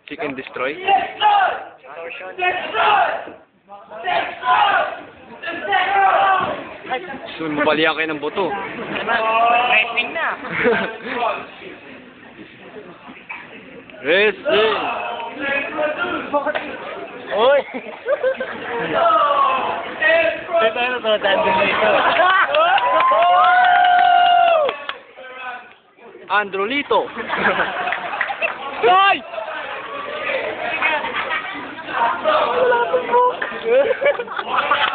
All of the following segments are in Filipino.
Chicken destroy? Sumabalihan kayo ng buto. Wrestling na. Wrestling! Uy! Ito na to, dandun dito. Androlito! Ay!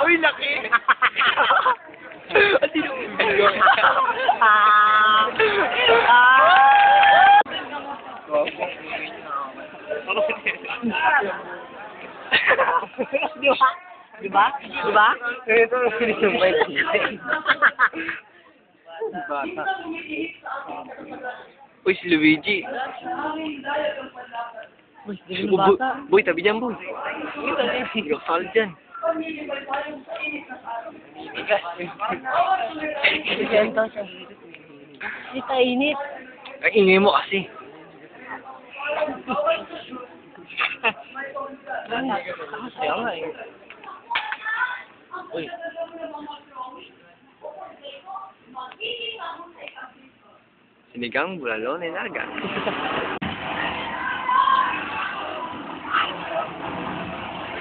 Uy, laki! Hindi Di ba? Di ba? Ito ang sinusumpay. bata. Uy, si Luigi. Uy, di mo bata. Boy, tabi dyan, boy. Hindi ka kasal dyan. Ito init. Ay, ingay mo kasi. Kaya nga eh. Uy. Sinigang, bulalo, nilaga.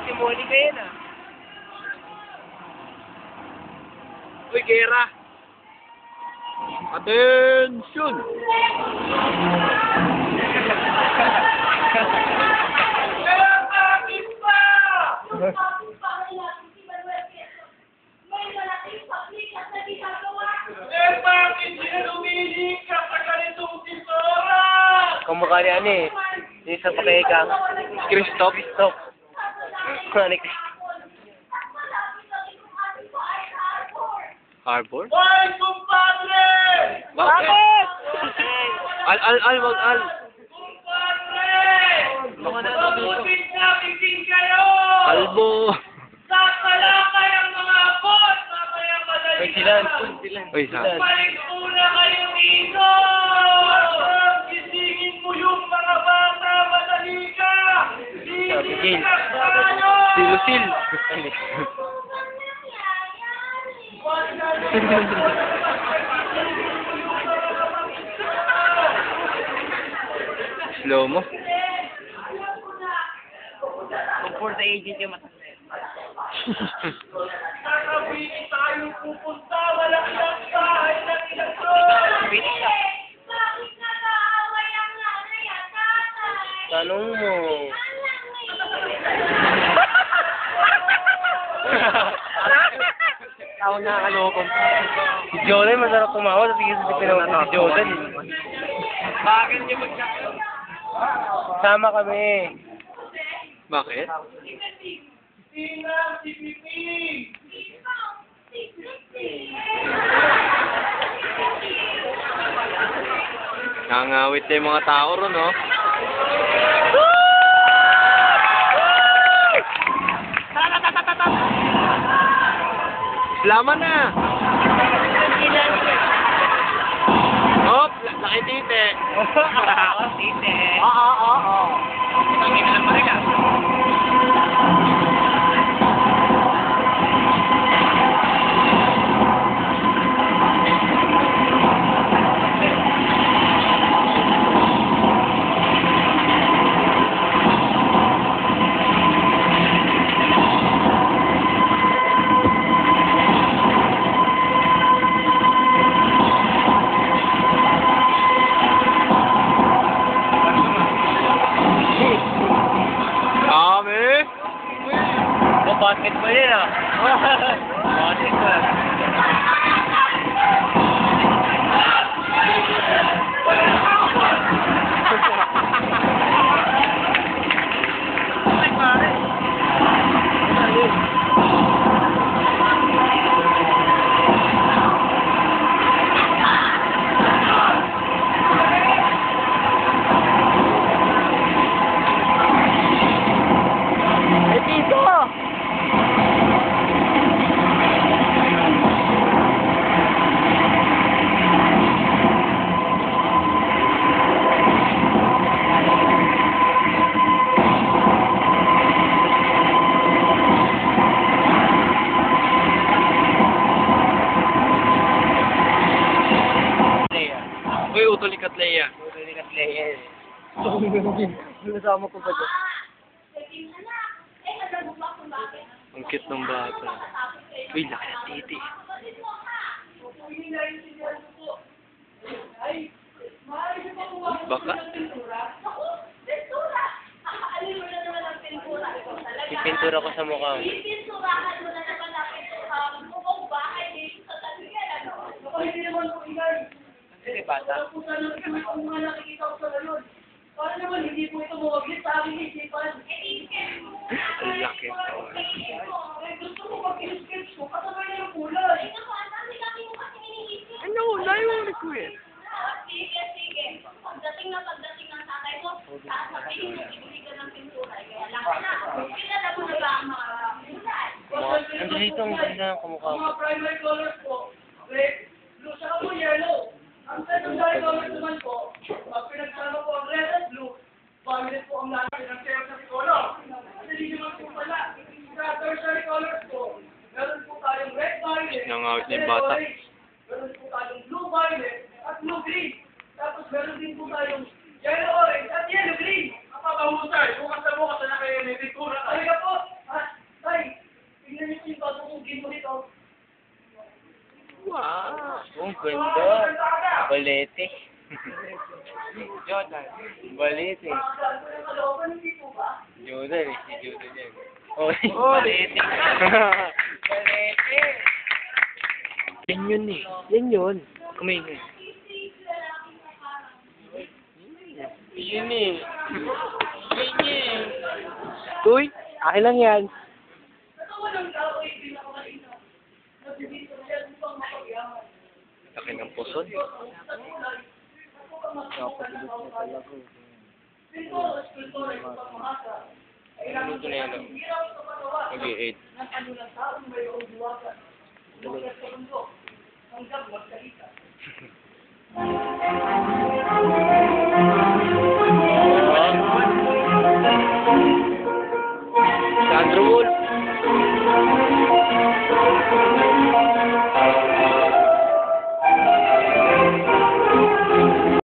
Simuli ka yan ah. Uy, Kera! Attention! Kumukha ni ano eh. Yung sa pakikang. Christoph. Stop. Ano ni Harbor? Hoy, kumpadre! Bakit? Al, wag al. Kumpadre! Mabuting na biging kayo! Albo. Sasalakay ang mga abot! Mamaya madali Uy, silan. Uy, sa. Balik muna kayo dito! Gisingin mo yung mga bata! Madali ka! Gisingin ka tayo! Si Lucille. Slow mo. Kung for the agent yung matanda. Nakawili tayo pupunta! Walang ilang bahay na tinatro! Bakit nag-aaway ang nanay at tatay? Tanong mo. Ako nakakaloko. Si Jordan, masarap tumawa. Sige, sa pinawag ko si Jordan. Bakit niyo magkakaroon? Sama kami. Bakit? Sinang si Pipi! Nangangawit na yung mga tao ron, no? Laman na! Hop! Laki tite! Tite. Oo. Ang ina lang pa rin ah. Utulik at Leia. Utulik at Leia. Nasama ko ba dyan? Ang cute ng bata. Uy, laki ng titi. Baka? Ipintura ko sa mukha mo. Pipinturahan mo na naman ang pintura mo. Kung bakit dito sa talyan, ano? Hindi naman po ingay. Sige, bata. Wala po sana ang mga nakikita ko sa ngayon. Para naman hindi po ito mawaglit sa aking isipan. Ang laki. Eh, gusto ko mag-sketch ko, kasabay na yung kulay. Ano? Layo ang request. Sige. Pagdating ng tatay ko, sasabihin mo, ibili ka ng pintura. Kaya lang na. Kilala mo na ba ang mga kulay? Ang dito ang ganda ng kamukha Ang mo. mga primary colors po, red, blue, saka po yellow. Ang secondary colors naman po, pag pinagsama po ang red at blue, violet po ang lahat ng tertiary color. Kasi hindi naman po pala. Sa tertiary colors po, meron po tayong red violet, Nangawit na yung red bata. orange, meron po tayong blue violet, at blue green. Tapos meron din po tayong yellow orange at yellow green. Ang papahusay, bukas na kayo may pintura. Talaga po, tay, tingnan niyo yung pagpupugin mo dito. Wow. Ang ganda. Balete. Jordan. Balete. Jordan eh. Si Jordan yan. Oh, balete. Balete. Yan yun eh. Yan yun. Kumain eh. Yun eh. Yun eh. Uy, akin lang yan. Laki ng puson. Minuto na yan. Mag-8. Ang